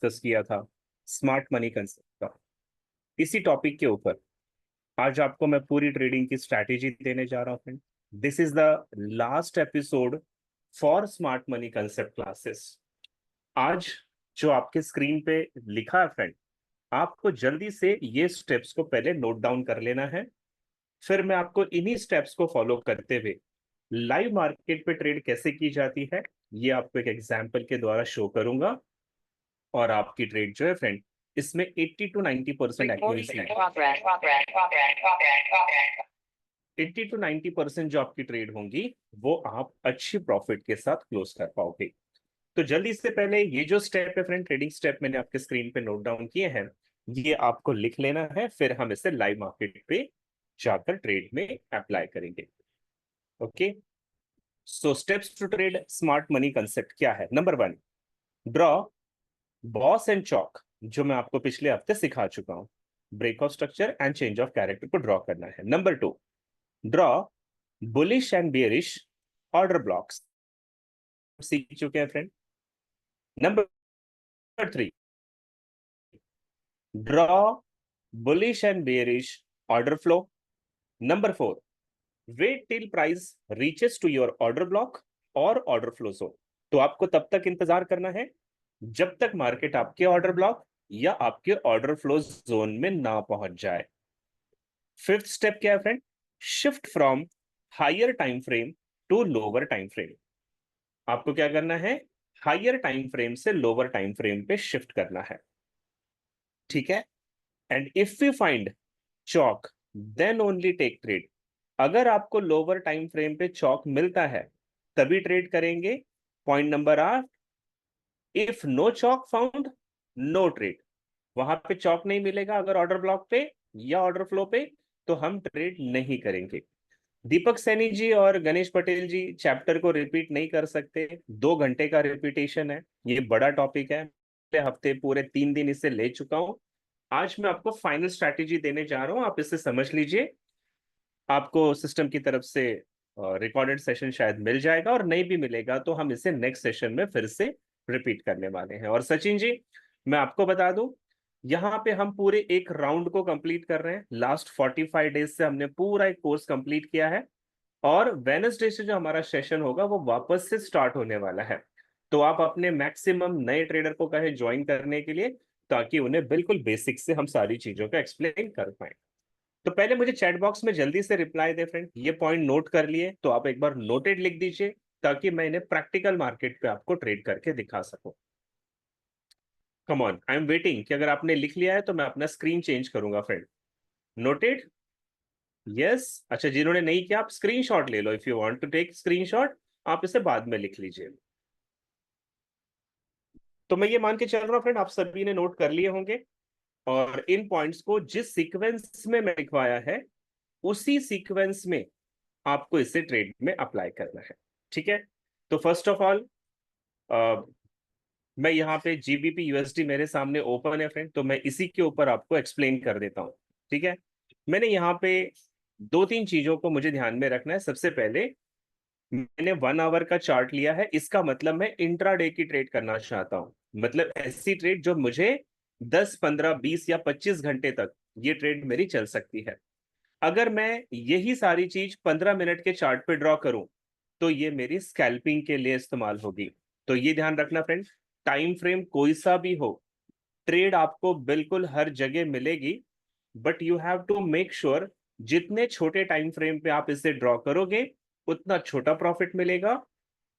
Discuss किया था smart money concept का, इसी टॉपिक के ऊपर आज आपको मैं पूरी ट्रेडिंग की स्ट्रैटेजी देने जा रहा हूँ friend. This is the last episode for smart money concept classes. आज जो आपके स्क्रीन पे लिखा है फ्रेंड, आपको जल्दी से ये स्टेप्स को पहले नोट डाउन कर लेना है। फिर मैं आपको इन्हीं स्टेप्स को फॉलो करते हुए लाइव मार्केट पे ट्रेड कैसे की जाती है ये आपको एक एग्जांपल के द्वारा शो करूंगा। और आपकी ट्रेड जो है फ्रेंड, इसमें 80 to 90% एक्यूरेसी है। 80 to 90% जो आपकी ट्रेड होंगी वो आप अच्छी प्रॉफिट के साथ क्लोज कर पाओगे। तो जल्दी से पहले ये जो स्टेप है फ्रेंड, ट्रेडिंग स्टेप मैंने आपके स्क्रीन पे नोट डाउन किए हैं, ये आपको लिख लेना है। फिर हम इसे लाइव मार्केट पे जाकर ट्रेड में अप्लाई करेंगे। Okay, so steps to trade smart money concept क्या है। Number 1, draw BOS and CHoCH, जो मैं आपको पिछले हफ्ते सिखा चुका हूं। Break of structure and change of character को ड्रॉ करना है। Number 2, draw bullish and bearish order blocks, सीख चुके हैं friend. Number 3, draw bullish and bearish order flow. Number 4, wait till price reaches to your order block और order flow zone. तो आपको तब तक इंतजार करना है जब तक मार्केट आपके ऑर्डर ब्लॉक या आपके ऑर्डर फ्लो जोन में ना पहुंच जाए। फिफ्थ स्टेप क्या है friend, shift from higher time frame to lower time frame. आपको क्या करना है, हायर टाइम फ्रेम से लोअर टाइम फ्रेम पे शिफ्ट करना है। ठीक है, and if you find CHoCH then only take trade. अगर आपको लोअर टाइम फ्रेम पे चौक मिलता है तभी ट्रेड करेंगे। Point number 8, if no CHoCH found no trade. वहां पे चौक नहीं मिलेगा अगर ऑर्डर ब्लॉक पे या ऑर्डर फ्लो पे, तो हम ट्रेड नहीं करेंगे। दीपक सैनी जी और गणेश पटेल जी चैप्टर को रिपीट नहीं कर सकते, 2 घंटे का रिपीटेशन है, ये बड़ा टॉपिक है। पिछले हफ्ते पूरे 3 दिन इसे ले चुका हूं। आज मैं आपको फाइनल स्ट्रैटेजी देने जा रहा हूं, आप इसे समझ लीजिए। आपको सिस्टम की तरफ से रिकॉर्डेड सेशन शायद मिल जाएगा, और नहीं भी मिलेगा तो हम इसे नेक्स्ट सेशन में फिर से रिपीट करने वाले हैं। और सचिन जी, मैं आपको बता दूं, यहाँ पे हम पूरे एक राउंड को कंप्लीट कर रहे हैं। लास्ट 45 डेज से हमने पूरा एक कोर्स कंप्लीट किया है, और वेनसडे से जो हमारा सेशन होगा वो वापस से स्टार्ट होने वाला है। तो आप अपने मैक्सिमम नए ट्रेडर को कहे ज्वाइन करने के लिए, ताकि उन्हें बिल्कुल बेसिक से हम सारी चीजों को एक्सप्लेन कर पाए। तो पहले मुझे चैट बॉक्स में जल्दी से रिप्लाई दे फ्रेंड, ये पॉइंट नोट कर लिए तो आप एक बार नोटेड लिख दीजिए, ताकि मैं इन्हें प्रैक्टिकल मार्केट पे आपको ट्रेड करके दिखा सकूं। Come on, I am waiting कि अगर आपने लिख लिया है तो मैं अपना स्क्रीन चेंज करूंगा फ्रेंड। नोटेड? यस। अच्छा, जिन्होंने नहीं किया आप स्क्रीनशॉट ले लो, if you want to take screenshot आप इसे बाद में लिख लीजिए। तो मैं ये मान के चल रहा हूँ फ्रेंड, आप सभी ने नोट कर लिए होंगे, और इन पॉइंट्स को जिस सीक्वेंस में मैं लिखवाया है उसी सीक्वेंस में आपको इसे ट्रेड में अप्लाई करना है। ठीक है, तो फर्स्ट ऑफ ऑल मैं यहाँ पे जीबीपी यूएसडी मेरे सामने ओपन है फ्रेंड, तो मैं इसी के ऊपर आपको एक्सप्लेन कर देता हूँ। ठीक है, मैंने यहाँ पे 2-3 चीजों को मुझे ध्यान में रखना है। सबसे पहले मैंने 1 आवर का चार्ट लिया है, इसका मतलब मैं इंट्राडे की ट्रेड करना चाहता हूँ। मतलब ऐसी ट्रेड जो मुझे 10, 15, 20 या 25 घंटे तक ये ट्रेड मेरी चल सकती है। अगर मैं यही सारी चीज 15 मिनट के चार्ट पे ड्रॉ करूं तो ये मेरी स्कैल्पिंग के लिए इस्तेमाल होगी। तो ये ध्यान रखना फ्रेंड, टाइम फ्रेम कोई सा भी हो, ट्रेड आपको बिल्कुल हर जगह मिलेगी, but you have to make sure जितने छोटे टाइम फ्रेम पे आप इसे ड्रॉ करोगे उतना छोटा प्रॉफिट मिलेगा,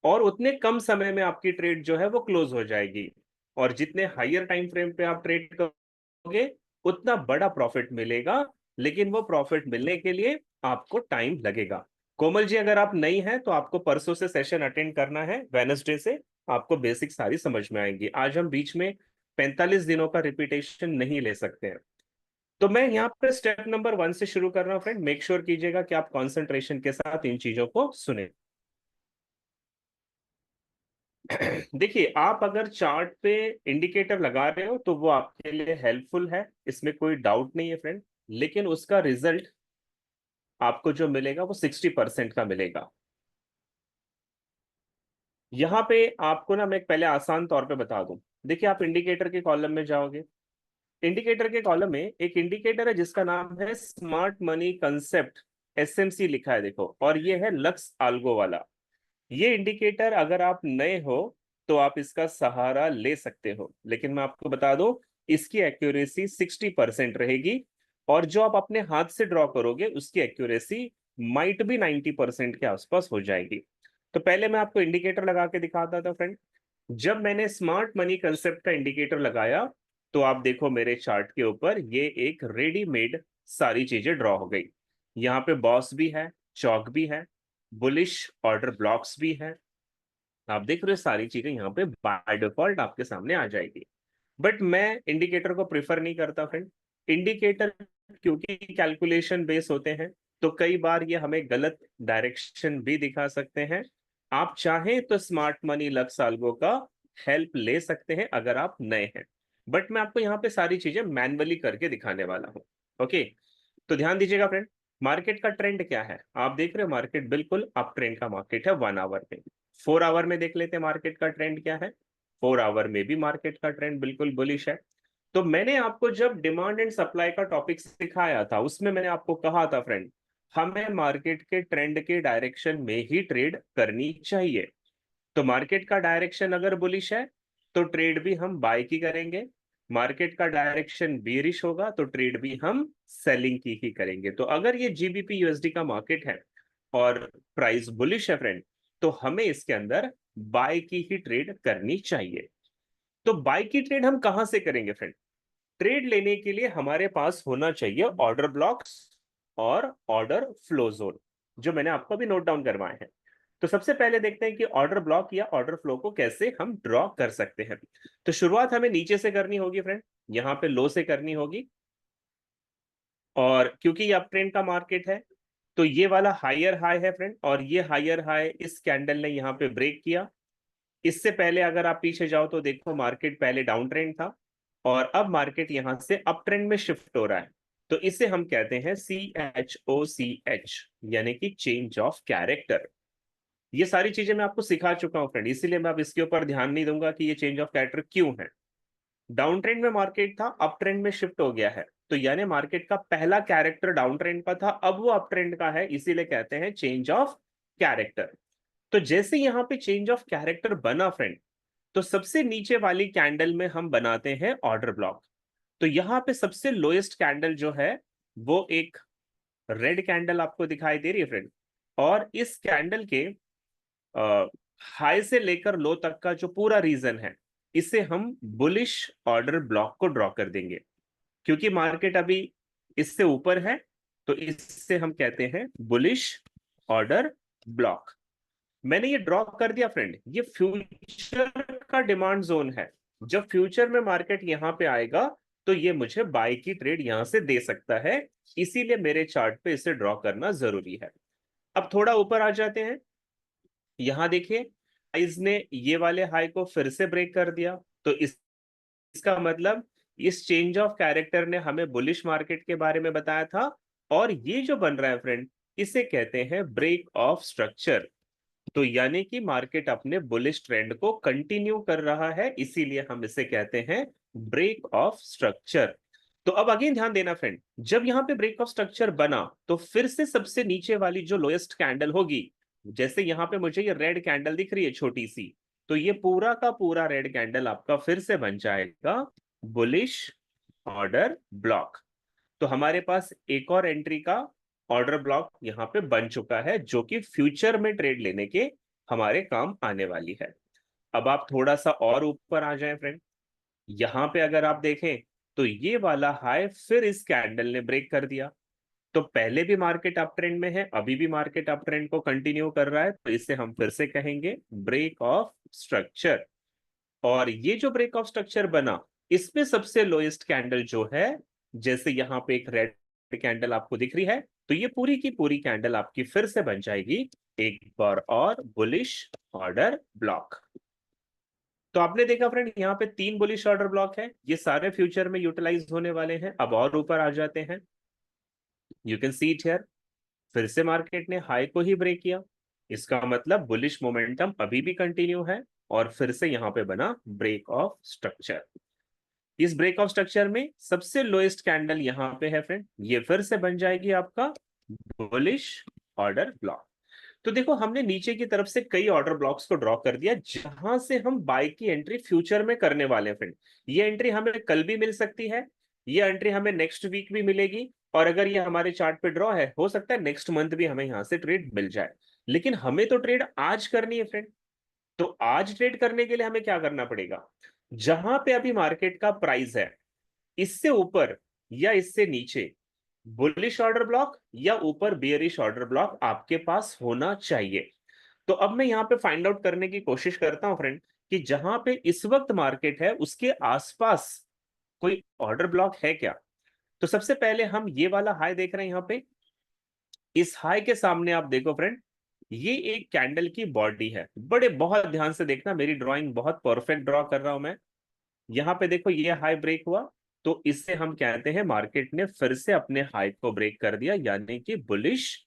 और उतने कम समय में आपकी ट्रेड जो है वो क्लोज हो जाएगी। और जितने हायर टाइम फ्रेम पे आप ट्रेड करोगे उतना बड़ा प्रॉफिट मिलेगा, लेकिन वो प्रॉफिट मिलने के लिए आपको टाइम लगेगा। कोमल जी, अगर आप नई हैं तो आपको परसों से सेशन अटेंड करना है, वेनसडे से आपको बेसिक सारी समझ में आएंगी। आज हम बीच में 45 दिनों का रिपीटेशन नहीं ले सकते हैं। तो मैं यहाँ पे स्टेप नंबर 1 से शुरू कर रहा हूँ फ्रेंड, मेक श्योर कीजिएगा कि आप कॉन्सेंट्रेशन के साथ इन चीजों को सुने। देखिए, आप अगर चार्ट पे इंडिकेटर लगा रहे हो तो वो आपके लिए हेल्पफुल है, इसमें कोई डाउट नहीं है फ्रेंड, लेकिन उसका रिजल्ट आपको जो मिलेगा वो 60% का मिलेगा। यहाँ पे आपको ना मैं पहले आसान तौर पे बता दूं, देखिए आप इंडिकेटर के कॉलम में जाओगे, इंडिकेटर के कॉलम में एक इंडिकेटर है जिसका नाम है स्मार्ट मनी कंसेप्ट, एसएमसी लिखा है देखो, और ये है लक्स आल्गो वाला। ये इंडिकेटर अगर आप नए हो तो आप इसका सहारा ले सकते हो, लेकिन मैं आपको बता दूं इसकी एक्यूरेसी 60% रहेगी, और जो आप अपने हाथ से ड्रॉ करोगे उसकी एक्यूरेसी माइट भी 90% के आसपास हो जाएगी। तो पहले मैं आपको इंडिकेटर लगा के दिखाता था फ्रेंड। जब मैंने स्मार्ट मनी कंसेप्ट का इंडिकेटर लगाया तो आप देखो मेरे चार्ट के ऊपर ये एक रेडीमेड सारी चीजें ड्रॉ हो गई। यहाँ पे बॉस भी है, चौक भी है, बुलिश ऑर्डर ब्लॉक्स भी है। आप देख रहे हो सारी चीजें यहाँ पे बाय डिफॉल्ट आपके सामने आ जाएगी। बट मैं इंडिकेटर को प्रेफर नहीं करता फ्रेंड। इंडिकेटर क्योंकि कैलकुलेशन बेस होते हैं, तो कई बार ये हमें गलत डायरेक्शन भी दिखा सकते हैं। आप चाहें तो स्मार्ट मनी लक्स आल्गो का हेल्प ले सकते हैं अगर आप नए हैं, बट मैं आपको यहाँ पे सारी चीजें मैन्युअली करके दिखाने वाला हूँ। ओके, तो ध्यान दीजिएगा फ्रेंड। मार्केट का ट्रेंड क्या है, आप देख रहे हो मार्केट बिल्कुल अप ट्रेंड का मार्केट है 1 आवर में। 4 आवर में देख लेते हैं मार्केट का ट्रेंड क्या है। 4 आवर में भी मार्केट का ट्रेंड बिल्कुल बुलिश है। तो मैंने आपको जब डिमांड एंड सप्लाई का टॉपिक सिखाया था उसमें मैंने आपको कहा था फ्रेंड, हमें मार्केट के ट्रेंड के डायरेक्शन में ही ट्रेड करनी चाहिए। तो मार्केट का डायरेक्शन अगर बुलिश है तो ट्रेड भी हम बाय की करेंगे, मार्केट का डायरेक्शन बेरिश होगा तो ट्रेड भी हम सेलिंग की ही करेंगे। तो अगर ये जीबीपी यूएसडी का मार्केट है और प्राइस बुलिश है फ्रेंड, तो हमें इसके अंदर बाय की ही ट्रेड करनी चाहिए। तो बाय की ट्रेड हम कहां से करेंगे फ्रेंड? ट्रेड लेने के लिए हमारे पास होना चाहिए ऑर्डर ब्लॉक्स और ऑर्डर फ्लो जोन, जो मैंने आपको अभी नोट डाउन करवाए हैं। तो सबसे पहले देखते हैं कि ऑर्डर ब्लॉक या ऑर्डर फ्लो को कैसे हम ड्रॉ कर सकते हैं। तो शुरुआत हमें नीचे से करनी होगी फ्रेंड, यहाँ पे लो से करनी होगी। और क्योंकि ये अप ट्रेंड का मार्केट है तो ये वाला हायर हाई है फ्रेंड, और ये हायर हाई इस कैंडल ने यहाँ पे ब्रेक किया। इससे पहले अगर आप पीछे जाओ तो देखो मार्केट पहले डाउन ट्रेंड था और अब मार्केट यहां से अप ट्रेंड में शिफ्ट हो रहा है। तो इसे हम कहते हैं CHOCH, यानी कि चेंज ऑफ कैरेक्टर। ये सारी चीजें मैं आपको सिखा चुका हूं फ्रेंड, इसीलिए मैं अब इसके ऊपर ध्यान नहीं दूंगा कि ये चेंज ऑफ कैरेक्टर क्यों है। डाउन ट्रेंड में मार्केट था, अप ट्रेंड में शिफ्ट हो गया है, तो यानी मार्केट का पहला कैरेक्टर डाउन ट्रेंड का था, अब वो अप ट्रेंड का है, इसीलिए कहते हैं चेंज ऑफ कैरेक्टर। तो जैसे यहाँ पे चेंज ऑफ कैरेक्टर बना फ्रेंड, तो सबसे नीचे वाली कैंडल में हम बनाते हैं ऑर्डर ब्लॉक। तो यहाँ पे सबसे लोएस्ट कैंडल जो है वो एक रेड कैंडल आपको दिखाई दे रही है फ्रेंड, और इस कैंडल के हाई से लेकर लो तक का जो पूरा रीजन है, इसे हम बुलिश ऑर्डर ब्लॉक को ड्रॉ कर देंगे। क्योंकि मार्केट अभी इससे ऊपर है तो इससे हम कहते हैं बुलिश ऑर्डर ब्लॉक। मैंने ये ड्रॉ कर दिया फ्रेंड, ये फ्यूचर का डिमांड जोन है। जब फ्यूचर में मार्केट यहां पे आएगा तो ये मुझे बाय की ट्रेड यहां से दे सकता है, इसीलिए मेरे चार्ट पे इसे ड्रॉ करना जरूरी है। अब थोड़ा ऊपर आ जाते हैं, यहां देखिए प्राइस ने ये वाले हाई को फिर से ब्रेक कर दिया। तो इसका मतलब इस चेंज ऑफ कैरेक्टर ने हमें बुलिश मार्केट के बारे में बताया था, और ये जो बन रहा है फ्रेंड इसे कहते हैं ब्रेक ऑफ स्ट्रक्चर। तो यानी कि मार्केट अपने बुलिश ट्रेंड को कंटिन्यू कर रहा है, इसीलिए हम इसे कहते हैं ब्रेक ऑफ स्ट्रक्चर। तो अब अगेन ध्यान देना फ्रेंड, जब यहां पे ब्रेक ऑफ स्ट्रक्चर बना तो फिर से सबसे नीचे वाली जो लोएस्ट कैंडल होगी, जैसे यहां पे मुझे ये रेड कैंडल दिख रही है छोटी सी, तो ये पूरा का पूरा रेड कैंडल आपका फिर से बन जाएगा बुलिश ऑर्डर ब्लॉक। तो हमारे पास एक और एंट्री का ऑर्डर ब्लॉक यहाँ पे बन चुका है, जो कि फ्यूचर में ट्रेड लेने के हमारे काम आने वाली है। अब आप थोड़ा सा और ऊपर आ जाएं फ्रेंड, यहाँ पे अगर आप देखें तो ये वाला हाई फिर इस कैंडल ने ब्रेक कर दिया। तो पहले भी मार्केट अप ट्रेंड में है, अभी भी मार्केट अप ट्रेंड को कंटिन्यू कर रहा है, तो इसे हम फिर से कहेंगे ब्रेक ऑफ स्ट्रक्चर। और ये जो ब्रेक ऑफ स्ट्रक्चर बना, इसमें सबसे लोएस्ट कैंडल जो है, जैसे यहाँ पे एक रेड कैंडल आपको दिख रही है, तो ये पूरी की पूरी कैंडल आपकी फिर से बन जाएगी एक बार और बुलिश ऑर्डर ब्लॉक। तो आपने देखा फ्रेंड यहाँ पे 3 बुलिश ऑर्डर ब्लॉक है, ये सारे फ्यूचर में यूटिलाइज होने वाले हैं। अब और ऊपर आ जाते हैं, you can see it here, फिर से मार्केट ने हाई को ही ब्रेक किया, इसका मतलब बुलिश मोमेंटम अभी भी कंटिन्यू है, और फिर से यहाँ पे बना ब्रेक ऑफ स्ट्रक्चर। इस ब्रेक ऑफ स्ट्रक्चर में सबसे लोएस्ट कैंडल यहाँ पे है फ्रेंड, ये फिर से बन जाएगी आपका बुलिश ऑर्डर ब्लॉक। तो देखो हमने नीचे की तरफ से कई ऑर्डर ब्लॉक्स को ड्रॉ कर दिया जहां से हम बाय की एंट्री फ्यूचर में करने वाले हैं फ्रेंड। ये एंट्री हमें कल भी मिल सकती है, ये एंट्री हमें नेक्स्ट वीक भी मिलेगी, और अगर ये हमारे चार्ट पे ड्रॉ है हो सकता है नेक्स्ट मंथ भी हमें यहां से ट्रेड मिल जाए। लेकिन हमें तो ट्रेड आज करनी है फ्रेंड। तो आज ट्रेड करने के लिए हमें क्या करना पड़ेगा, जहां पे अभी मार्केट का प्राइस है इससे ऊपर या इससे नीचे बुलिश ऑर्डर ब्लॉक या ऊपर बियरिश ऑर्डर ब्लॉक आपके पास होना चाहिए। तो अब मैं यहां पे फाइंड आउट करने की कोशिश करता हूं फ्रेंड कि जहां पे इस वक्त मार्केट है उसके आसपास कोई ऑर्डर ब्लॉक है क्या। तो सबसे पहले हम ये वाला हाई देख रहे हैं यहां पे, इस हाई के सामने आप देखो फ्रेंड, ये एक कैंडल की बॉडी है। बड़े बहुत ध्यान से देखना, मेरी ड्राइंग बहुत परफेक्ट ड्रॉ कर रहा हूं मैं। यहां पे देखो ये हाई ब्रेक हुआ, तो इससे हम कहते हैं मार्केट ने फिर से अपने हाई को ब्रेक कर दिया, यानी कि बुलिश,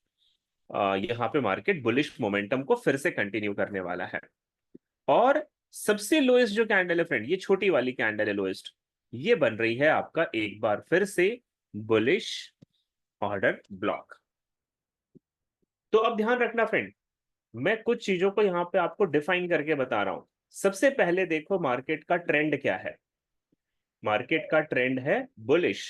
यहाँ पे मार्केट बुलिश मोमेंटम को फिर से कंटिन्यू करने वाला है। और सबसे लोएस्ट जो कैंडल है फ्रेंड, ये छोटी वाली कैंडल है लोएस्ट, ये बन रही है आपका एक बार फिर से बुलिश ऑर्डर ब्लॉक। तो अब ध्यान रखना फ्रेंड, मैं कुछ चीजों को यहां पे आपको डिफाइन करके बता रहा हूं। सबसे पहले देखो मार्केट का ट्रेंड क्या है। मार्केट का ट्रेंड है बुलिश।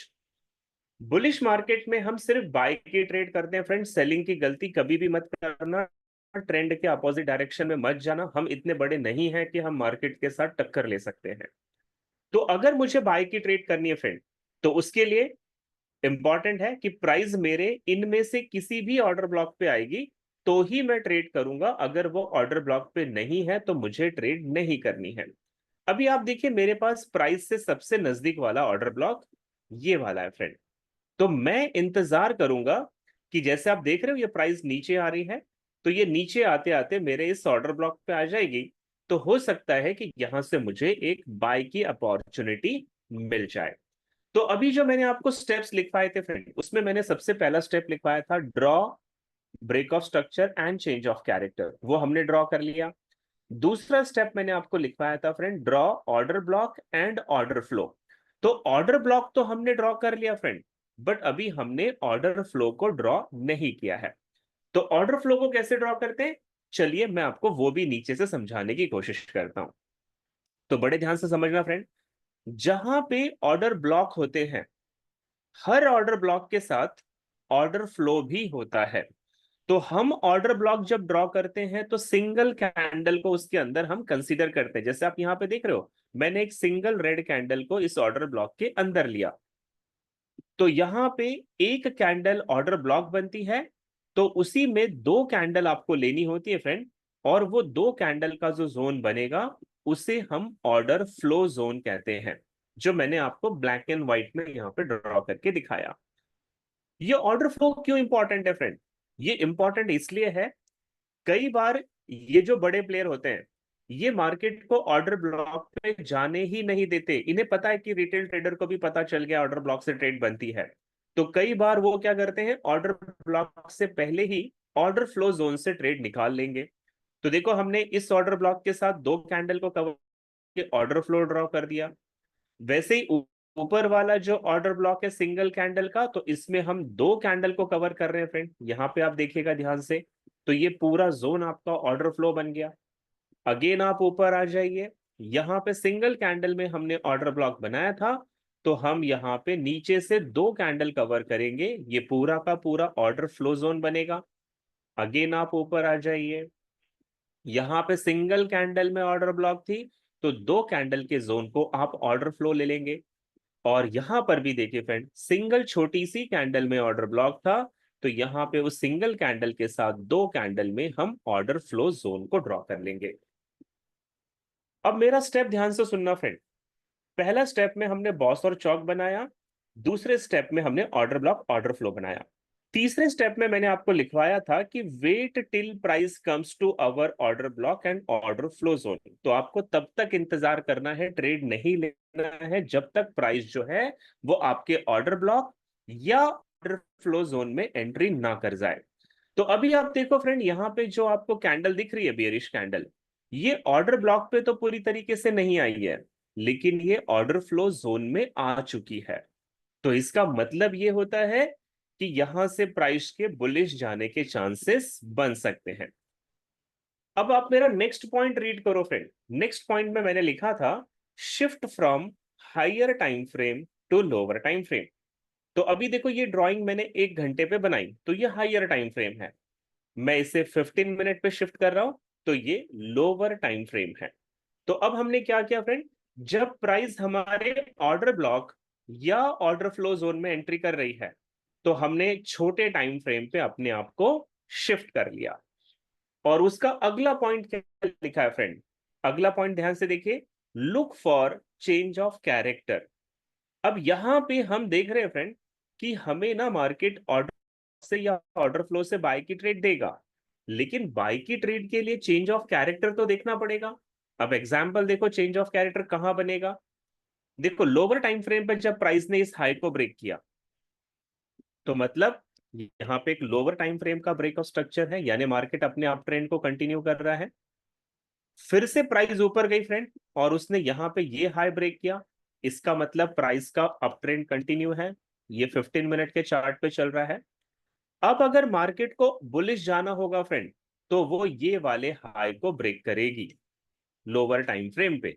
बुलिश मार्केट में हम सिर्फ बाय की ट्रेड करते हैं फ्रेंड, सेलिंग की गलती कभी भी मत करना। ट्रेंड के अपोजिट डायरेक्शन में मत जाना, हम इतने बड़े नहीं हैं कि हम मार्केट के साथ टक्कर ले सकते हैं। तो अगर मुझे बाय की ट्रेड करनी है फ्रेंड, तो उसके लिए इंपॉर्टेंट है कि प्राइस मेरे इनमें से किसी भी ऑर्डर ब्लॉक पे आएगी तो ही मैं ट्रेड करूंगा, अगर वो ऑर्डर ब्लॉक पे नहीं है तो मुझे ट्रेड नहीं करनी है। अभी आप देखिए मेरे पास प्राइस से सबसे नजदीक वाला ऑर्डर ब्लॉक ये वाला है फ्रेंड। तो मैं इंतजार करूंगा कि जैसे आप देख रहे हो ये प्राइस नीचे आ रही है, तो ये नीचे आते आते मेरे इस ऑर्डर ब्लॉक पे आ जाएगी। तो हो सकता है कि यहां से मुझे एक बाय की अपॉर्चुनिटी मिल जाए। तो अभी जो मैंने आपको स्टेप्स लिखवाए थे फ्रेंड, उसमें मैंने सबसे पहला स्टेप लिखवाया था draw break of structure and change of character, वो हमने ड्रॉ कर लिया। दूसरा स्टेप मैंने आपको लिखवाया था friend draw order block and order flow. तो ऑर्डर ब्लॉक तो हमने ड्रॉ कर लिया फ्रेंड, बट अभी हमने ऑर्डर फ्लो को ड्रॉ नहीं किया है। तो ऑर्डर फ्लो को कैसे ड्रॉ करते हैं, चलिए मैं आपको वो भी नीचे से समझाने की कोशिश करता हूं। तो बड़े ध्यान से समझना फ्रेंड, जहां पे ऑर्डर ब्लॉक होते हैं हर ऑर्डर ब्लॉक के साथ ऑर्डर फ्लो भी होता है। तो हम ऑर्डर ब्लॉक जब ड्रॉ करते हैं तो सिंगल कैंडल को उसके अंदर हम कंसीडर करते हैं। जैसे आप यहां पे देख रहे हो, मैंने एक सिंगल रेड कैंडल को इस ऑर्डर ब्लॉक के अंदर लिया, तो यहां पे एक कैंडल ऑर्डर ब्लॉक बनती है। तो उसी में दो कैंडल आपको लेनी होती है फ्रेंड, और वो दो कैंडल का जो जोन बनेगा उसे हम ऑर्डर फ्लो जोन कहते हैं, जो मैंने आपको ब्लैक एंड व्हाइट में यहां पे ड्रॉ करके दिखाया। ये ऑर्डर फ्लो क्यों इंपॉर्टेंट है फ्रेंड, ये इंपॉर्टेंट इसलिए है, कई बार ये जो बड़े प्लेयर होते हैं ये मार्केट को ऑर्डर ब्लॉक पे जाने ही नहीं देते। इन्हें पता है कि रिटेल ट्रेडर को भी पता चल गया ऑर्डर ब्लॉक से ट्रेड बनती है, तो कई बार वो क्या करते हैं ऑर्डर ब्लॉक से पहले ही ऑर्डर फ्लो जोन से ट्रेड निकाल लेंगे। तो देखो हमने इस ऑर्डर ब्लॉक के साथ दो कैंडल को कवर करके ऑर्डर फ्लो ड्रॉ कर दिया। वैसे ही ऊपर वाला जो ऑर्डर ब्लॉक है सिंगल कैंडल का, तो इसमें हम दो कैंडल को कवर कर रहे हैं फ्रेंड। यहां पे आप देखिएगा ध्यान से, तो ये पूरा जोन आपका ऑर्डर फ्लो बन गया। अगेन आप ऊपर आ जाइए, यहां पे सिंगल कैंडल में हमने ऑर्डर ब्लॉक बनाया था, तो हम यहां पे नीचे से दो कैंडल कवर करेंगे, ये पूरा का पूरा ऑर्डर फ्लो जोन बनेगा। अगेन आप ऊपर आ जाइए, यहां पे सिंगल कैंडल में ऑर्डर ब्लॉक थी, तो दो कैंडल के जोन को आप ऑर्डर फ्लो ले लेंगे। और यहां पर भी देखिए फ्रेंड, सिंगल छोटी सी कैंडल में ऑर्डर ब्लॉक था, तो यहां पे उस सिंगल कैंडल के साथ दो कैंडल में हम ऑर्डर फ्लो जोन को ड्रॉ कर लेंगे। अब मेरा स्टेप ध्यान से सुनना फ्रेंड, पहला स्टेप में हमने बॉस और चौक बनाया, दूसरे स्टेप में हमने ऑर्डर ब्लॉक ऑर्डर फ्लो बनाया, तीसरे स्टेप में मैंने आपको लिखवाया था कि wait till price comes to our order block and order flow zone. तो आपको तब तक इंतजार करना है, ट्रेड नहीं लेना है जब तक प्राइस जो है वो आपके ऑर्डर ब्लॉक या ऑर्डर फ्लो जोन में एंट्री ना कर जाए। तो अभी आप देखो फ्रेंड, यहाँ पे जो आपको कैंडल दिख रही है बेयरिश कैंडल, ये ऑर्डर ब्लॉक पे तो पूरी तरीके से नहीं आई है, लेकिन ये ऑर्डर फ्लो जोन में आ चुकी है। तो इसका मतलब ये होता है कि यहां से प्राइस के बुलिश जाने के चांसेस बन सकते हैं। अब आप मेरा नेक्स्ट पॉइंट रीड करो फ्रेंड। नेक्स्ट पॉइंट में मैंने लिखा था shift from higher time frame to lower time frame. तो अभी देखो ये ड्राइंग मैंने 1 घंटे पे बनाई, तो ये हायर टाइम फ्रेम है। मैं इसे 15 मिनट पे शिफ्ट कर रहा हूं, तो ये लोअर टाइम फ्रेम है। तो अब हमने क्या किया फ्रेंड, जब प्राइस हमारे ऑर्डर ब्लॉक या ऑर्डर फ्लो जोन में एंट्री कर रही है, तो हमने छोटे टाइम फ्रेम पे अपने आप को शिफ्ट कर लिया। और उसका अगला पॉइंट क्या लिखा है फ्रेंड, अगला पॉइंट ध्यान से देखिए, look for change of character. अब यहां पे हम देख रहे हैं फ्रेंड कि हमें ना मार्केट ऑर्डर से या ऑर्डर फ्लो से बाय की ट्रेड देगा, लेकिन बाय की ट्रेड के लिए चेंज ऑफ कैरेक्टर तो देखना पड़ेगा। अब एग्जांपल देखो, चेंज ऑफ कैरेक्टर कहां बनेगा। देखो लोअर टाइम फ्रेम पर जब प्राइस ने इस हाई को ब्रेक किया, तो मतलब यहाँ पे एक लोअर टाइम फ्रेम का ब्रेक ऑफ स्ट्रक्चर है, यानी मार्केट अपने अप ट्रेंड को कंटिन्यू कर रहा है। फिर से प्राइस ऊपर गई फ्रेंड, और उसने यहां पे ये हाई ब्रेक किया, इसका मतलब प्राइस का अप ट्रेंड कंटिन्यू है। ये 15 मिनट के चार्ट पे चल रहा है। अब अगर मार्केट को बुलिश जाना होगा फ्रेंड, तो वो ये वाले हाई को ब्रेक करेगी लोअर टाइम फ्रेम पे।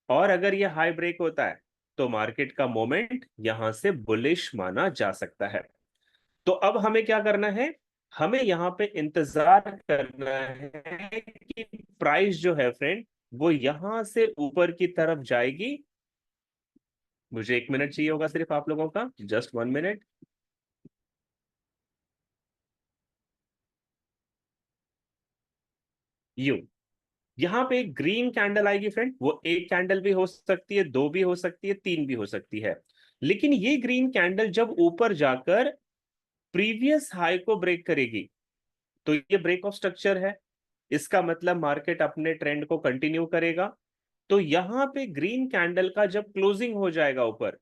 और अगर ये हाई ब्रेक होता है, तो मार्केट का मोमेंट यहां से बुलिश माना जा सकता है। तो अब हमें क्या करना है, हमें यहाँ पे इंतजार करना है कि प्राइस जो है फ्रेंड, वो यहां से ऊपर की तरफ जाएगी। मुझे 1 मिनट चाहिए होगा सिर्फ आप लोगों का, जस्ट 1 मिनट। यू यहाँ पे एक ग्रीन कैंडल आएगी फ्रेंड, वो एक कैंडल भी हो सकती है, दो भी हो सकती है, तीन भी हो सकती है। लेकिन ये ग्रीन कैंडल जब ऊपर जाकर प्रीवियस हाई को ब्रेक करेगी, तो ये ब्रेक ऑफ स्ट्रक्चर है। इसका मतलब मार्केट अपने ट्रेंड को कंटिन्यू करेगा। तो यहां पे ग्रीन कैंडल का जब क्लोजिंग हो जाएगा ऊपर,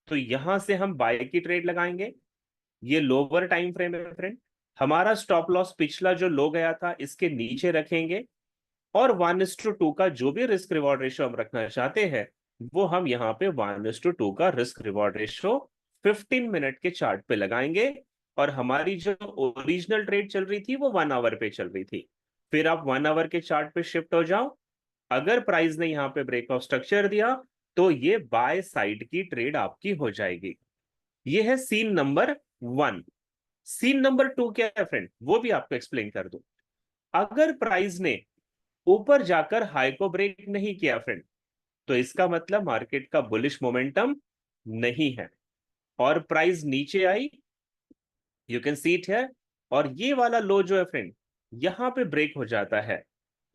तो यहां से हम बाय की ट्रेड लगाएंगे। ये लोअर टाइम फ्रेम है फ्रेंड। हमारा स्टॉप लॉस पिछला जो लो गया था इसके नीचे रखेंगे, और 1:2 का जो भी रिस्क रिवॉर्ड रेशियो हम रखना चाहते हैं, वो हम यहाँ पे 1:2 का रिस्क रिवॉर्ड रेशियो 15 मिनट के चार्ट पे लगाएंगे। और हमारी जो ओरिजिनल ट्रेड चल रही थी वो 1 आवर पे चल रही थी। फिर आप 1 आवर के चार्ट पे शिफ्ट हो जाओ। अगर प्राइस ने यहाँ पे ब्रेक ऑफ स्ट्रक्चर दिया, तो ये बाय साइड की ट्रेड आपकी हो जाएगी। ये है सीन नंबर 1। सीन नंबर 2 क्या है फ्रेंड, वो भी आपको एक्सप्लेन कर दूं। अगर प्राइस ने ऊपर जाकर हाई को ब्रेक नहीं किया फ्रेंड, तो इसका मतलब मार्केट का बुलिश मोमेंटम नहीं है, और प्राइस नीचे आई, यू कैन सी इट है, और ये वाला लो जो है फ्रेंड यहां पे ब्रेक हो जाता है,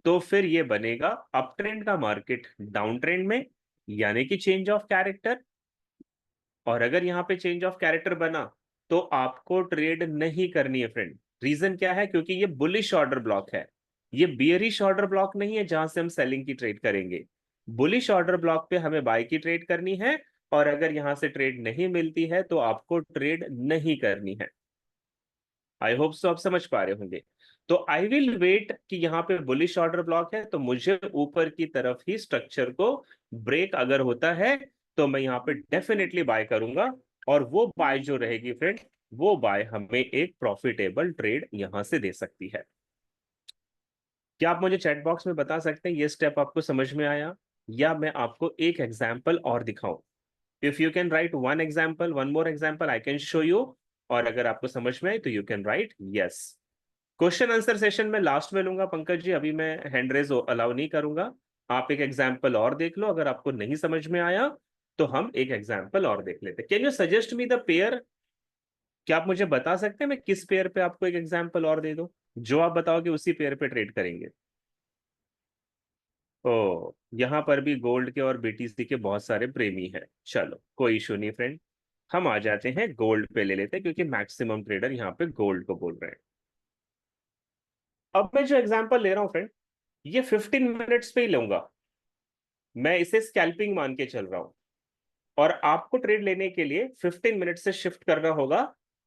तो फिर ये बनेगा अप ट्रेंड का मार्केट डाउन ट्रेंड में, यानी कि चेंज ऑफ कैरेक्टर। और अगर यहाँ पे चेंज ऑफ कैरेक्टर बना, तो आपको ट्रेड नहीं करनी है फ्रेंड। रीजन क्या है, क्योंकि ये बुलिश ऑर्डर ब्लॉक है, ये बियरिश ऑर्डर ब्लॉक नहीं है जहां से हम सेलिंग की ट्रेड करेंगे। बुलिश ऑर्डर ब्लॉक पे हमें बाय की ट्रेड करनी है, और अगर यहां से ट्रेड नहीं मिलती है तो आपको ट्रेड नहीं करनी है। आई होप सो आप समझ पा रहे होंगे। तो आई विल वेट कि यहाँ पे बुलिश ऑर्डर ब्लॉक है, तो मुझे ऊपर की तरफ ही स्ट्रक्चर को ब्रेक अगर होता है, तो मैं यहाँ पे डेफिनेटली बाय करूंगा। और वो बाय जो रहेगी फ्रेंड, वो बाय हमें एक प्रॉफिटेबल ट्रेड यहां से दे सकती है। क्या आप मुझे चैट बॉक्स में बता सकते हैं ये स्टेप आपको समझ में आया, या मैं आपको एक एग्जाम्पल और दिखाऊं। If you can write one example, one more example I can show you. और अगर आपको समझ में आए तो you can write yes. Question answer session में लास्ट में लूंगा पंकज जी, अभी मैं हैंड रेज अलाउ नहीं करूंगा। आप एक एग्जाम्पल और देख लो, अगर आपको नहीं समझ में आया तो हम एक एग्जाम्पल और देख लेते। Can you suggest me the pair. क्या आप मुझे बता सकते हैं मैं किस पेयर पे आपको एक एग्जाम्पल और दे दूं, जो आप बताओगे उसी पेयर पे ट्रेड करेंगे। ओ, यहाँ पर भी गोल्ड के और बीटीसी के बहुत सारे प्रेमी हैं। चलो कोई इशू नहीं फ्रेंड, हम आ जाते हैं गोल्ड पे ले लेते हैं, क्योंकि मैक्सिमम ट्रेडर यहाँ पे गोल्ड को बोल रहे हैं। अब मैं जो एग्जांपल ले रहा हूँ फ्रेंड, ये 15 मिनट्स पे ही लूंगा। मैं इसे स्कैल्पिंग मान के चल रहा हूँ, और आपको ट्रेड लेने के लिए 15 मिनट से शिफ्ट करना होगा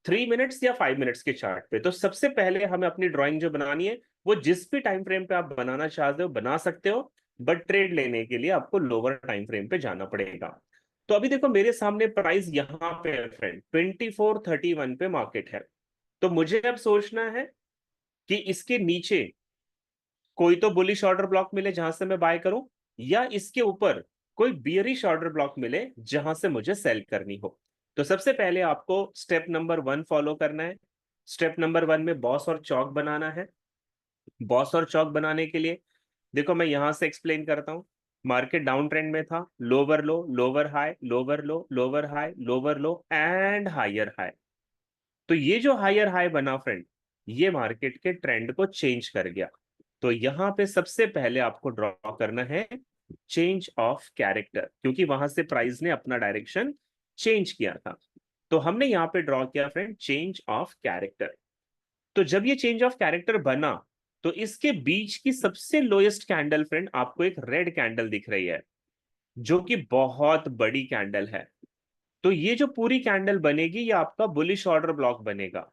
3 मिनट्स या 5 मिनट्स के चार्ट पे। तो सबसे पहले हमें अपनी ड्राइंग जो बनानी है, वो जिस भी टाइम फ्रेम पे आप बनाना चाहते हो बना सकते हो, बट ट्रेड लेने के लिए आपको लोअर टाइम फ्रेम पे जाना पड़ेगा। तो अभी देखो मेरे सामने प्राइस यहाँ पे है फ्रेंड, 2431 पे मार्केट है। तो मुझे अब सोचना है कि इसके नीचे कोई तो बुलिश ऑर्डर ब्लॉक मिले जहां से मैं बाय करूं, या इसके ऊपर कोई बियरिश ऑर्डर ब्लॉक मिले जहां से मुझे सेल करनी हो। तो सबसे पहले आपको स्टेप नंबर 1 फॉलो करना है। स्टेप नंबर 1 में बॉस और चौक बनाना है। बॉस और चौक बनाने के लिए देखो मैं यहां से एक्सप्लेन करता हूं। मार्केट डाउन ट्रेंड में था, lower low, lower high, lower low, lower high, lower low and higher high. तो ये जो हायर हाई बना फ्रेंड, ये मार्केट के ट्रेंड को चेंज कर गया। तो यहां पे सबसे पहले आपको ड्रॉ करना है चेंज ऑफ कैरेक्टर, क्योंकि वहां से प्राइस ने अपना डायरेक्शन चेंज किया था। तो हमने यहां पे ड्रॉ किया फ्रेंड चेंज ऑफ कैरेक्टर। तो जब ये चेंज ऑफ कैरेक्टर बना, तो इसके बीच की सबसे लोएस्ट कैंडल फ्रेंड आपको एक रेड कैंडल दिख रही है, जो कि बहुत बड़ी कैंडल है। तो ये जो पूरी कैंडल बनेगी ये आपका बुलिश ऑर्डर ब्लॉक बनेगा,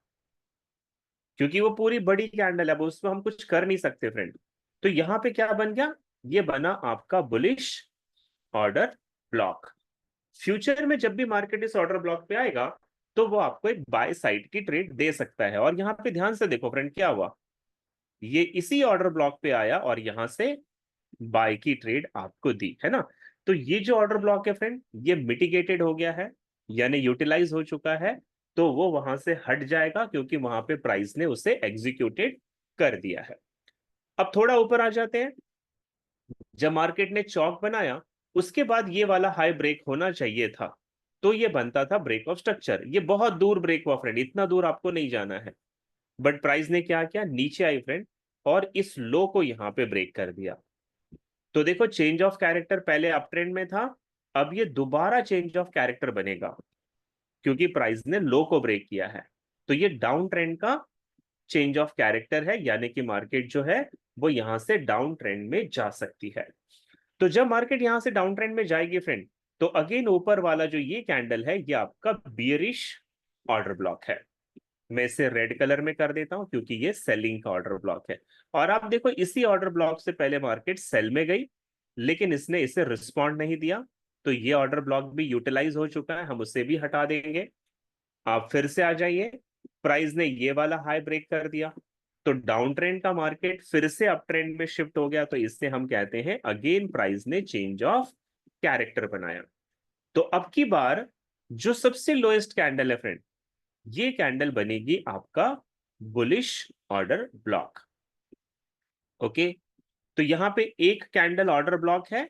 क्योंकि वो पूरी बड़ी कैंडल है, वो उसमें हम कुछ कर नहीं सकते फ्रेंड। तो यहां पे क्या बन गया, ये बना आपका बुलिश ऑर्डर ब्लॉक। फ्यूचर में जब भी मार्केट इस ऑर्डर ब्लॉक पे आएगा, तो वो आपको एक बाय साइड की ट्रेड दे सकता है। और यहाँ पे ध्यान से देखो फ्रेंड क्या हुआ, ये इसी ऑर्डर ब्लॉक पे आया और यहां से बाय की ट्रेड आपको दी है ना। तो ये जो ऑर्डर ब्लॉक है फ्रेंड, ये मिटिगेटेड हो गया है, यानी यूटिलाइज हो चुका है। तो वो वहां से हट जाएगा, क्योंकि वहां पे प्राइस ने उसे एग्जीक्यूटेड कर दिया है। अब थोड़ा ऊपर आ जाते हैं। जब मार्केट ने चौक बनाया, उसके बाद ये वाला हाई ब्रेक होना चाहिए था, तो ये बनता था ब्रेक ऑफ स्ट्रक्चर। ये बहुत दूर ब्रेक हुआ फ्रेंड, इतना दूर आपको नहीं जाना है। बट प्राइस ने क्या किया, नीचे आई फ्रेंड, और इस लो को यहां पे ब्रेक कर दिया। तो देखो चेंज ऑफ कैरेक्टर पहले अप ट्रेंड में था, अब ये दोबारा चेंज ऑफ कैरेक्टर बनेगा, क्योंकि प्राइस ने लो को ब्रेक किया है। तो ये डाउन ट्रेंड का चेंज ऑफ कैरेक्टर है, यानी कि मार्केट जो है वो यहां से डाउन ट्रेंड में जा सकती है। तो जब मार्केट यहां से डाउन ट्रेंड में जाएगी फ्रेंड, तो अगेन ऊपर वाला जो ये कैंडल है ये आपका बियरिश ऑर्डर ब्लॉक है। मैं इसे रेड कलर में कर देता हूं, क्योंकि ये सेलिंग का ऑर्डर ब्लॉक है। और आप देखो इसी ऑर्डर ब्लॉक से पहले मार्केट सेल में गई, लेकिन इसने इसे रिस्पॉन्ड नहीं दिया। तो ये ऑर्डर ब्लॉक भी यूटिलाइज हो चुका है, हम उसे भी हटा देंगे। आप फिर से आ जाइए, प्राइस ने ये वाला हाई ब्रेक कर दिया, तो डाउन ट्रेंड का मार्केट फिर से अप ट्रेंड में शिफ्ट हो गया। तो इससे हम कहते हैं अगेन प्राइस ने चेंज ऑफ कैरेक्टर बनाया। तो अब की बार जो सबसे लोएस्ट कैंडल है फ्रेंड, ये कैंडल बनेगी आपका बुलिश ऑर्डर ब्लॉक। ओके, तो यहां पे एक कैंडल ऑर्डर ब्लॉक है,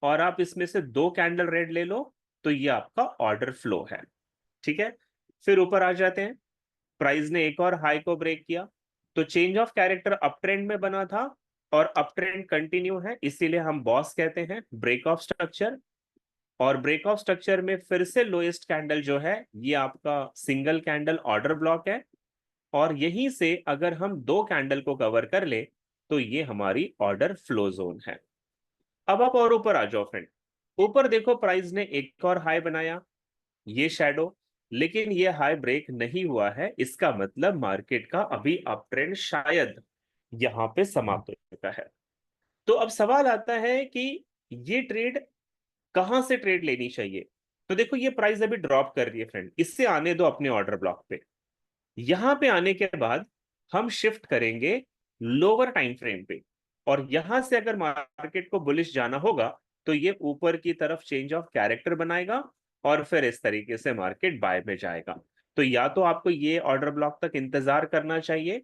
और आप इसमें से दो कैंडल रेड ले लो, तो ये आपका ऑर्डर फ्लो है। ठीक है, फिर ऊपर आ जाते हैं। प्राइस ने एक और हाई को ब्रेक किया, तो change of character up trend में बना था, और अप ट्रेंड कंटिन्यू है, इसीलिए हम बॉस कहते हैं ब्रेक ऑफ स्ट्रक्चर। और ब्रेक ऑफ स्ट्रक्चर में फिर से लोएस्ट कैंडल जो है ये आपका सिंगल कैंडल ऑर्डर ब्लॉक है, और यहीं से अगर हम दो कैंडल को कवर कर ले, तो ये हमारी ऑर्डर फ्लो जोन है। अब आप और ऊपर आ जाओ फ्रेंड। ऊपर देखो प्राइस ने एक और हाई बनाया, ये शैडो, लेकिन ये हाई ब्रेक नहीं हुआ है। इसका मतलब मार्केट का अभी अप ट्रेंड शायद यहां पे समाप्त हो चुका है। तो अब सवाल आता है कि ये ट्रेड कहां से ट्रेड लेनी चाहिए। तो देखो ये प्राइस अभी ड्रॉप कर रही है फ्रेंड, इससे आने दो अपने ऑर्डर ब्लॉक पे। यहां पे आने के बाद हम शिफ्ट करेंगे लोअर टाइम फ्रेम पे, और यहां से अगर मार्केट को बुलिश जाना होगा, तो ये ऊपर की तरफ चेंज ऑफ कैरेक्टर बनाएगा, और फिर इस तरीके से मार्केट बाय में जाएगा। तो या तो आपको ये ऑर्डर ब्लॉक तक इंतजार करना चाहिए,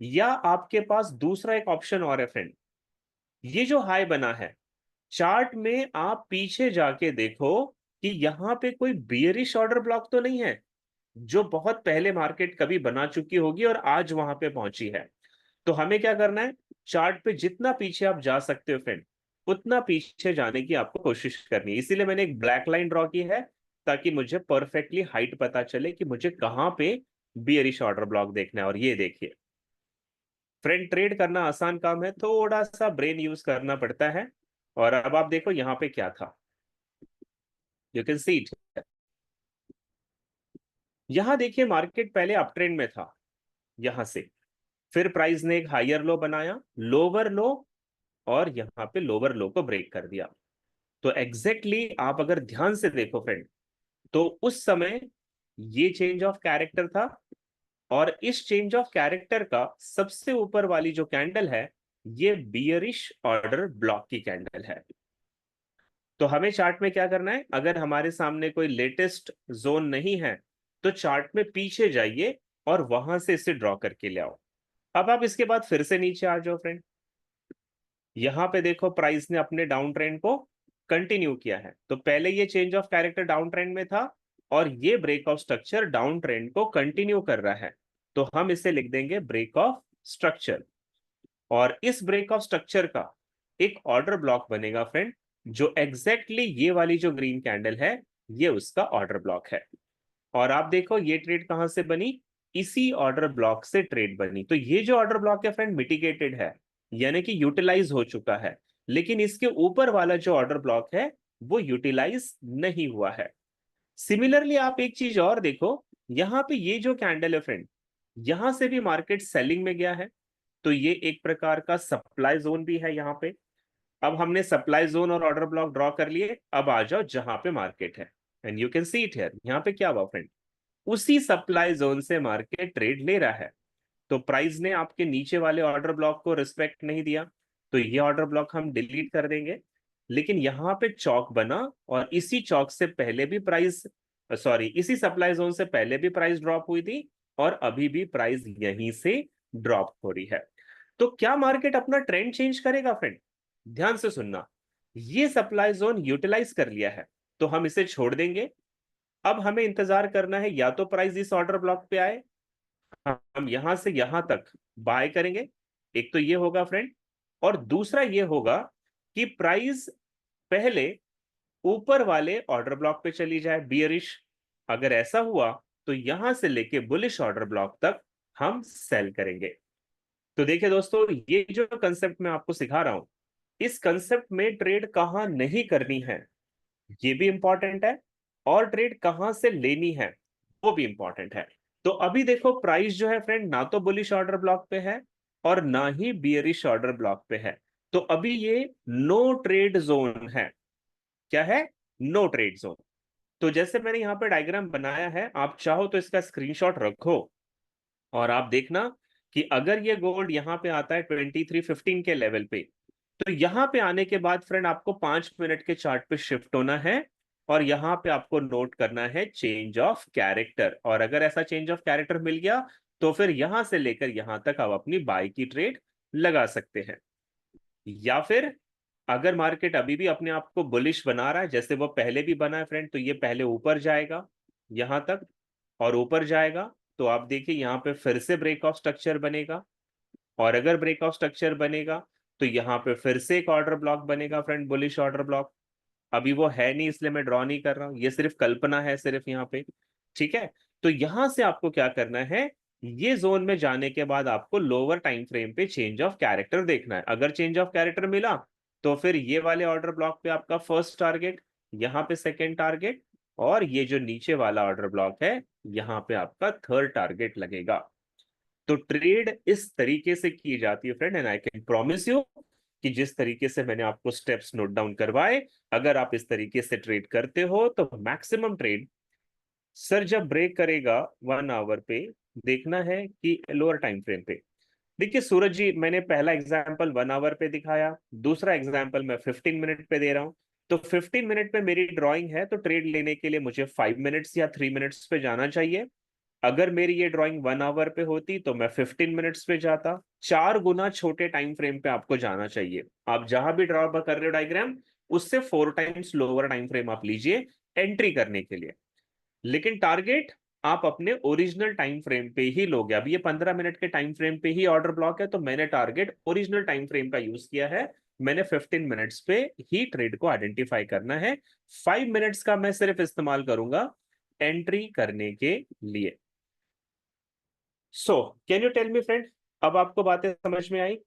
या आपके पास दूसरा एक ऑप्शन और है फ्रेंड। ये जो हाई बना है, चार्ट में आप पीछे जाके देखो कि यहां पे कोई बियरिश ऑर्डर ब्लॉक तो नहीं है, जो बहुत पहले मार्केट कभी बना चुकी होगी और आज वहां पे पहुंची है। तो हमें क्या करना है, चार्ट पे जितना पीछे आप जा सकते हो फ्रेंड, उतना पीछे जाने की आपको कोशिश करनी है। इसीलिए मैंने एक ब्लैक लाइन ड्रॉ की है, ताकि मुझे परफेक्टली हाइट पता चले कि मुझे कहां पे बियरिश ऑर्डर ब्लॉक देखना है। और ये देखिए फ्रेंड, ट्रेड करना आसान काम है, थोड़ा सा ब्रेन यूज करना पड़ता है। और अब आप देखो यहाँ पे क्या था, यू कैन सी इट। यहां देखिए मार्केट पहले अप ट्रेंड में था, यहां से फिर प्राइस ने एक हायर लो बनाया, लोअर लो, और यहां पे लोअर लो को ब्रेक कर दिया। तो एग्जैक्टली आप अगर ध्यान से देखो फ्रेंड, तो उस समय ये चेंज ऑफ कैरेक्टर था, और इस चेंज ऑफ कैरेक्टर का सबसे ऊपर वाली जो कैंडल है, ये बियरिश ऑर्डर ब्लॉक की कैंडल है। तो हमें चार्ट में क्या करना है, अगर हमारे सामने कोई लेटेस्ट जोन नहीं है तो चार्ट में पीछे जाइए और वहां से इसे ड्रॉ करके ले आओ। अब आप इसके बाद फिर से नीचे आ जाओ फ्रेंड। यहां पे देखो प्राइस ने अपने डाउन ट्रेंड को कंटिन्यू किया है। तो पहले ये change of character down trend में था, और ये break of structure down trend को कंटिन्यू कर रहा है। तो हम इसे लिख देंगे ब्रेक ऑफ स्ट्रक्चर। और इस ब्रेक ऑफ स्ट्रक्चर का एक ऑर्डर ब्लॉक बनेगा फ्रेंड, जो एग्जैक्टली ये वाली जो ग्रीन कैंडल है, ये उसका ऑर्डर ब्लॉक है। और आप देखो ये ट्रेड कहां से बनी, इसी ऑर्डर ब्लॉक से ट्रेड बनी। तो ये जो ऑर्डर ब्लॉक है फ्रेंड, मिटिगेटेड है, यानी कि यूटिलाइज हो चुका है। लेकिन इसके ऊपर वाला जो ऑर्डर ब्लॉक है, वो यूटिलाइज नहीं हुआ है। सिमिलरली आप एक चीज और देखो, यहां पे ये जो कैंडल है फ्रेंड, यहां से भी मार्केट सेलिंग में गया है। तो ये एक प्रकार का सप्लाई जोन भी है यहाँ पे। अब हमने सप्लाई जोन और ऑर्डर ब्लॉक ड्रॉ कर लिए। अब आ जाओ जहां पे मार्केट है, and you can see it here. यहाँ पे क्या हुआ फ्रेंड, उसी सप्लाई जोन से मार्केट ट्रेड ले रहा है। तो प्राइस ने आपके नीचे वाले ऑर्डर ब्लॉक को रिस्पेक्ट नहीं दिया, तो ये ऑर्डर ब्लॉक हम डिलीट कर देंगे। लेकिन यहाँ पे चौक बना, और इसी चौक से पहले भी प्राइस, सॉरी, इसी सप्लाई जोन से पहले भी प्राइस ड्रॉप हुई थी, और अभी भी प्राइस यहीं से ड्रॉप हो रही है। तो क्या मार्केट अपना ट्रेंड चेंज करेगा फ्रेंड? ध्यान से सुनना, ये सप्लाई जोन यूटिलाइज कर लिया है, तो हम इसे छोड़ देंगे। अब हमें इंतजार करना है, या तो प्राइस इस ऑर्डर ब्लॉक पे आए, हम यहां से यहां तक बाय करेंगे। एक तो ये होगा फ्रेंड, और दूसरा ये होगा कि प्राइस पहले ऊपर वाले ऑर्डर ब्लॉक पे चली जाए, बियरिश। अगर ऐसा हुआ तो यहां से लेके बुलिश ऑर्डर ब्लॉक तक हम सेल करेंगे। तो देखिए दोस्तों, ये जो कंसेप्ट मैं आपको सिखा रहा हूं, इस कंसेप्ट में ट्रेड कहां नहीं करनी है ये भी इंपॉर्टेंट है, और ट्रेड कहां से लेनी है वो भी इंपॉर्टेंट है। तो अभी देखो प्राइस जो है फ्रेंड, ना तो बुलिश ऑर्डर ब्लॉक पे है और ना ही बियरिश ऑर्डर ब्लॉक पे है। तो अभी ये नो ट्रेड जोन है। क्या है? No trade zone. तो जैसे मैंने यहाँ पे डायग्राम बनाया है, आप चाहो तो इसका स्क्रीनशॉट रखो, और आप देखना कि अगर ये गोल्ड यहाँ पे आता है 2315 के लेवल पे, तो यहां पे आने के बाद फ्रेंड आपको 5 मिनट के चार्ट पे शिफ्ट होना है, और यहां पे आपको नोट करना है चेंज ऑफ कैरेक्टर। और अगर ऐसा चेंज ऑफ कैरेक्टर मिल गया, तो फिर यहां से लेकर यहां तक आप अपनी बाय की ट्रेड लगा सकते हैं। या फिर अगर मार्केट अभी भी अपने आप को बुलिश बना रहा है, जैसे वो पहले भी बना है फ्रेंड, तो ये पहले ऊपर जाएगा यहां तक, और ऊपर जाएगा, तो आप देखिए यहां पे फिर से ब्रेक ऑफ स्ट्रक्चर बनेगा। और अगर ब्रेक ऑफ स्ट्रक्चर बनेगा, तो यहां पे फिर से एक ऑर्डर ब्लॉक बनेगा फ्रेंड, बुलिश ऑर्डर ब्लॉक। अभी वो है नहीं, इसलिए मैं ड्रॉ नहीं कर रहा हूं, ये सिर्फ कल्पना है सिर्फ यहाँ पे। ठीक है? तो यहां से आपको क्या करना है, ये जोन में जाने के बाद आपको लोअर टाइम फ्रेम पे चेंज ऑफ कैरेक्टर देखना है। अगर चेंज ऑफ कैरेक्टर मिला, तो फिर ये वाले ऑर्डर ब्लॉक पे आपका फर्स्ट टारगेट, यहाँ पे सेकेंड टारगेट, और ये जो नीचे वाला ऑर्डर ब्लॉक है, यहाँ पे आपका थर्ड टारगेट लगेगा। तो ट्रेड इस तरीके से की जाती है friend, and I can promise you कि जिस तरीके से मैंने आपको स्टेप्स नोट डाउन करवाए, अगर आप इस तरीके से ट्रेड करते हो, तो मैक्सिमम ट्रेड सर जब ब्रेक करेगा 1 आवर पे, देखना है कि लोअर टाइम फ्रेम पे। देखिए सूरज जी, मैंने पहला एग्जांपल 1 आवर पे दिखाया, दूसरा एग्जांपल मैं 15 मिनट पे दे रहा हूं। तो 15 मिनट पे मेरी ड्राइंग है, तो ट्रेड लेने के लिए मुझे 5 मिनट्स या 3 मिनट्स पे जाना चाहिए। अगर मेरी ये ड्राइंग 1 आवर पे होती, तो मैं 15 मिनट्स पे जाता। 4 गुना छोटे टाइम फ्रेम पे आपको जाना चाहिए। आप जहां भी ड्रॉ कर रहे हो डायग्राम, उससे 4 टाइम्स लोअर टाइम फ्रेम आप लीजिए एंट्री करने के लिए। लेकिन टारगेट आप अपने ओरिजिनल टाइम फ्रेम पे ही लोगे। अभी ये 15 मिनट के टाइम फ्रेम पे ही ऑर्डर ब्लॉक है, तो मैंने टारगेट ओरिजिनल टाइम फ्रेम का यूज किया है। मैंने 15 मिनट्स पे ही ट्रेड को आइडेंटिफाई करना है। 5 मिनट्स का मैं सिर्फ इस्तेमाल करूंगा एंट्री करने के लिए। So can you tell me friend, अब आपको बातें समझ में आई?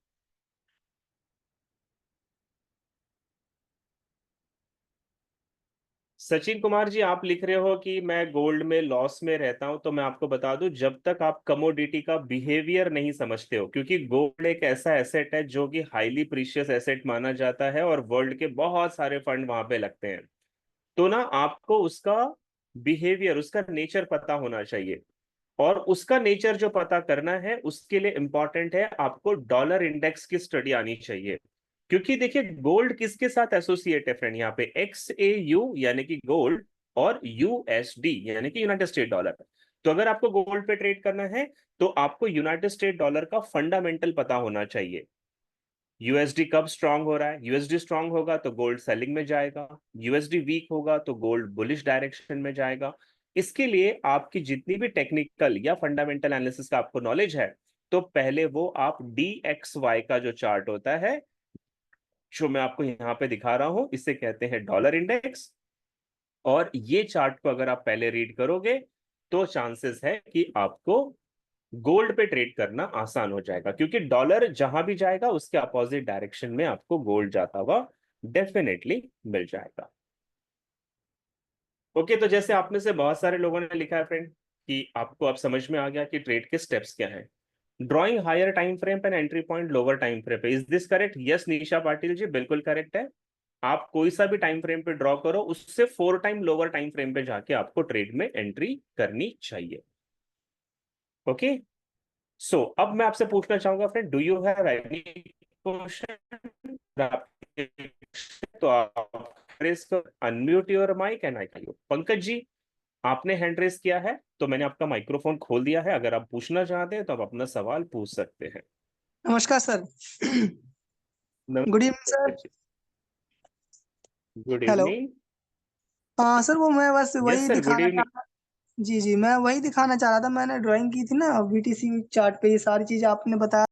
सचिन कुमार जी, आप लिख रहे हो कि मैं गोल्ड में लॉस में रहता हूं, तो मैं आपको बता दूं, जब तक आप कमोडिटी का बिहेवियर नहीं समझते हो, क्योंकि गोल्ड एक ऐसा एसेट है जो कि हाईली प्रीशियस एसेट माना जाता है और वर्ल्ड के बहुत सारे फंड वहां पे लगते हैं, तो ना आपको उसका बिहेवियर, उसका नेचर पता होना चाहिए। और उसका नेचर जो पता करना है, उसके लिए इंपॉर्टेंट है आपको डॉलर इंडेक्स की स्टडी आनी चाहिए। क्योंकि देखिए, गोल्ड किसके साथ एसोसिएट है फ्रेंड, यहाँ पे XAU यानी कि गोल्ड, और USD यानी कि यूनाइटेड स्टेट डॉलर। तो अगर आपको गोल्ड पे ट्रेड करना है, तो आपको यूनाइटेड स्टेट डॉलर का फंडामेंटल पता होना चाहिए। यूएसडी कब स्ट्रांग हो रहा है, यूएसडी स्ट्रांग होगा तो गोल्ड सेलिंग में जाएगा, यूएसडी वीक होगा तो गोल्ड बुलिश डायरेक्शन में जाएगा। इसके लिए आपकी जितनी भी टेक्निकल या फंडामेंटल एनालिसिस का आपको नॉलेज है, तो पहले वो आप DXY का जो चार्ट होता है, जो मैं आपको यहाँ पे दिखा रहा हूं, इसे कहते हैं डॉलर इंडेक्स। और ये चार्ट को अगर आप पहले रीड करोगे, तो चांसेस है कि आपको गोल्ड पे ट्रेड करना आसान हो जाएगा, क्योंकि डॉलर जहां भी जाएगा उसके अपोजिट डायरेक्शन में आपको गोल्ड जाता हुआ डेफिनेटली मिल जाएगा। ओके, तो जैसे आप में से बहुत सारे लोगों ने लिखा है फ्रेंड कि आपको अब समझ में आ गया कि ट्रेड के स्टेप्स क्या हैं। ड्रॉइंग हायर टाइम फ्रेम पे, entry point lower time frame पे, इज दिस करेक्ट? यस निशा पाटिल जी, बिल्कुल करेक्ट है। आप कोई सा भी टाइम फ्रेम पे ड्रॉ करो, उससे 4 टाइम लोअर टाइम फ्रेम पे जाके आपको ट्रेड में एंट्री करनी चाहिए। ओके, सो अब मैं आपसे पूछना चाहूंगा friend, do you have any question? तो आप raise unmute your mic and I you. Pankaj ji, आपने हैंड रेस किया है, तो मैंने आपका माइक्रोफोन खोल दिया है, अगर आप पूछना चाहते हैं तो आप अपना सवाल पूछ सकते हैं। नमस्कार सर। Good evening sir. नमस्कार जी, गुड हेलो। इवनिंग। हाँ सर, वो मैं बस यस वही सर, गुड दिखाना इवनिंग। चाह जी जी, मैं वही दिखाना चाह रहा था। मैंने ड्राइंग की थी ना BTC चार्ट पे, ये सारी चीजें आपने बताया।